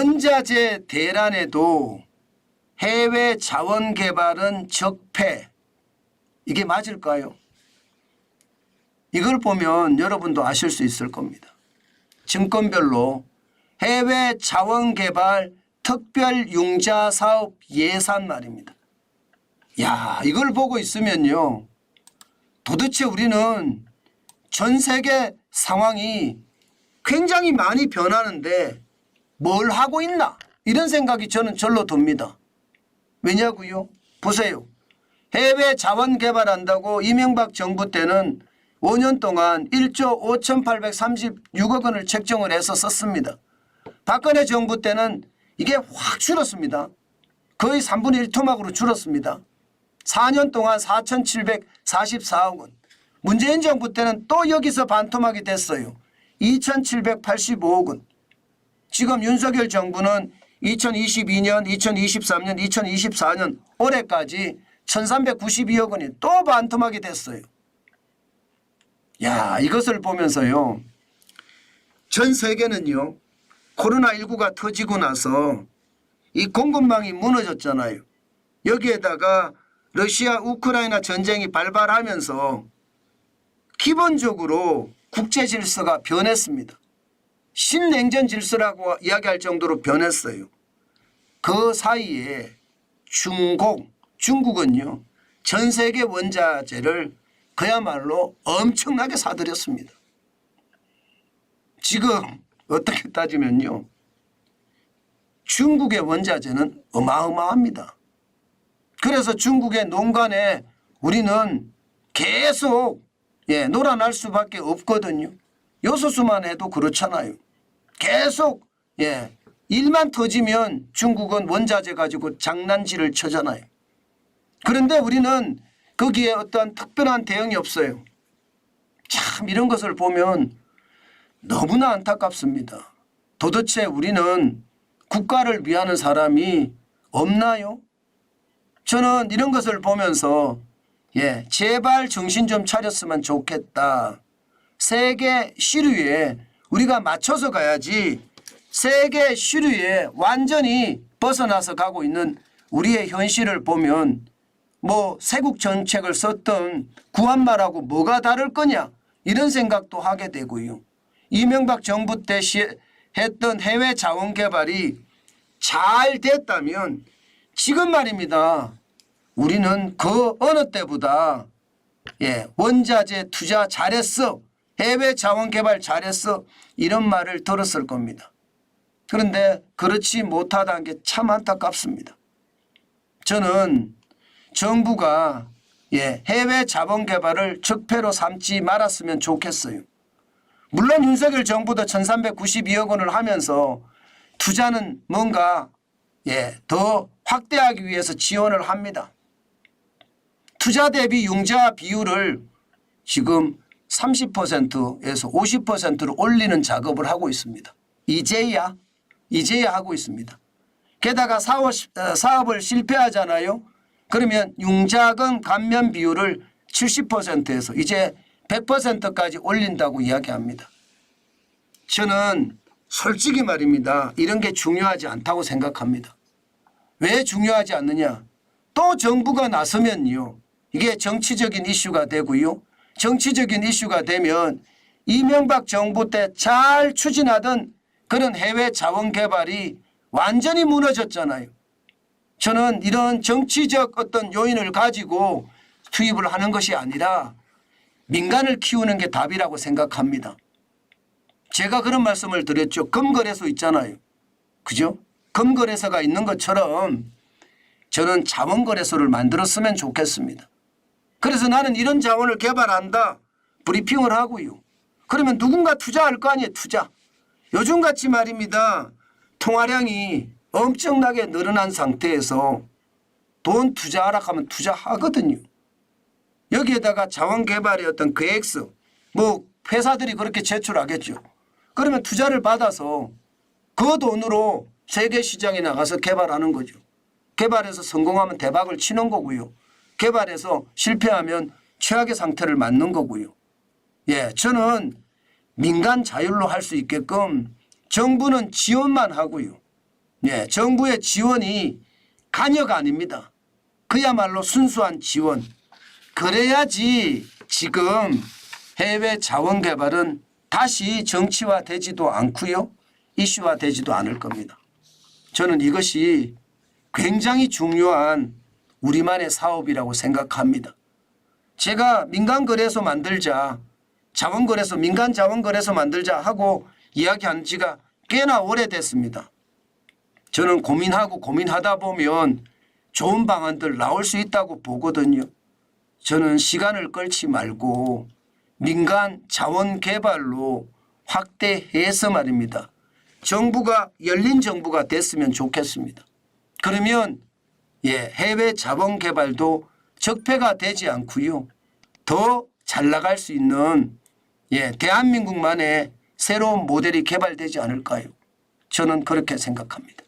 원자재 대란에도 해외 자원 개발은 적폐. 이게 맞을까요? 이걸 보면 여러분도 아실 수 있을 겁니다. 증권별로 해외 자원 개발 특별 융자 사업 예산 말입니다. 야, 이걸 보고 있으면요. 도대체 우리는 전 세계 상황이 굉장히 많이 변하는데 뭘 하고 있나? 이런 생각이 저는 절로 듭니다. 왜냐고요? 보세요. 해외 자원 개발한다고 이명박 정부 때는 5년 동안 1조 5,836억 원을 책정을 해서 썼습니다. 박근혜 정부 때는 이게 확 줄었습니다. 거의 3분의 1 토막으로 줄었습니다. 4년 동안 4,744억 원. 문재인 정부 때는 또 여기서 반토막이 됐어요. 2,785억 원. 지금 윤석열 정부는 2022년, 2023년, 2024년 올해까지 1,392억 원이 또 반토막이 됐어요. 야, 이것을 보면서요. 전 세계는요. 코로나19가 터지고 나서 이 공급망이 무너졌잖아요. 여기에다가 러시아 우크라이나 전쟁이 발발하면서 기본적으로 국제 질서가 변했습니다. 신냉전 질서라고 이야기할 정도로 변했어요. 그 사이에 중국은요. 전 세계 원자재를 그야말로 엄청나게 사들였습니다. 지금 어떻게 따지면요. 중국의 원자재는 어마어마합니다. 그래서 중국의 농간에 우리는 계속 놀아날 수밖에 없거든요. 요소수만 해도 그렇잖아요. 계속 일만 터지면 중국은 원자재 가지고 장난질을 쳐잖아요. 그런데 우리는 거기에 어떤 특별한 대응이 없어요. 참 이런 것을 보면 너무나 안타깝습니다. 도대체 우리는 국가를 위하는 사람이 없나요? 저는 이런 것을 보면서 제발 정신 좀 차렸으면 좋겠다. 세계 시류에 우리가 맞춰서 가야지 세계 시류에 완전히 벗어나서 가고 있는 우리의 현실을 보면 뭐 세국 정책을 썼던 구한말하고 뭐가 다를 거냐 이런 생각도 하게 되고요. 이명박 정부 때 했던 해외 자원 개발이 잘 됐다면 지금 말입니다. 우리는 그 어느 때보다 원자재 투자 잘했어. 해외 자원 개발 잘했어. 이런 말을 들었을 겁니다. 그런데 그렇지 못하다는 게 참 안타깝습니다. 저는 정부가 해외 자본 개발을 적폐로 삼지 말았으면 좋겠어요. 물론 윤석열 정부도 1,392억 원을 하면서 투자는 뭔가 더 확대하기 위해서 지원을 합니다. 투자 대비 융자 비율을 지금 30%에서 50%로 올리는 작업을 하고 있습니다. 이제야 하고 있습니다. 게다가 사업을 실패하잖아요. 그러면 융자금 감면 비율을 70%에서 이제 100%까지 올린다고 이야기합니다. 저는 솔직히 말입니다. 이런 게 중요하지 않다고 생각합니다. 왜 중요하지 않느냐. 또 정부가 나서면요. 이게 정치적인 이슈가 되고요. 정치적인 이슈가 되면 이명박 정부 때 잘 추진하던 그런 해외 자원 개발이 완전히 무너졌잖아요. 저는 이런 정치적 어떤 요인을 가지고 투입을 하는 것이 아니라 민간을 키우는 게 답이라고 생각합니다. 제가 그런 말씀을 드렸죠. 금거래소 있잖아요. 그죠? 금거래소가 있는 것처럼 저는 자원거래소를 만들었으면 좋겠습니다. 그래서 나는 이런 자원을 개발한다. 브리핑을 하고요. 그러면 누군가 투자할 거 아니에요. 투자. 요즘같이 말입니다. 통화량이 엄청나게 늘어난 상태에서 돈 투자하라 하면 투자하거든요. 여기에다가 자원개발의 어떤 계획서 뭐 회사들이 그렇게 제출하겠죠. 그러면 투자를 받아서 그 돈으로 세계시장에 나가서 개발하는 거죠. 개발해서 성공하면 대박을 치는 거고요. 개발해서 실패하면 최악의 상태를 맞는 거고요. 저는 민간 자율로 할 수 있게끔 정부는 지원만 하고요. 예, 정부의 지원이 간여가 아닙니다. 그야말로 순수한 지원. 그래야지 지금 해외 자원 개발은 다시 정치화되지도 않고요. 이슈화되지도 않을 겁니다. 저는 이것이 굉장히 중요한 우리만의 사업이라고 생각합니다. 제가 민간거래소 만들자, 자원거래소, 민간자원거래소 만들자 하고 이야기한 지가 꽤나 오래됐습니다. 저는 고민하다 보면 좋은 방안들 나올 수 있다고 보거든요. 저는 시간을 끌지 말고 민간 자원 개발로 확대해서 말입니다. 정부가 열린 정부가 됐으면 좋겠습니다. 그러면 해외 자본 개발도 적폐가 되지 않고요. 더 잘 나갈 수 있는 대한민국만의 새로운 모델이 개발되지 않을까요? 저는 그렇게 생각합니다.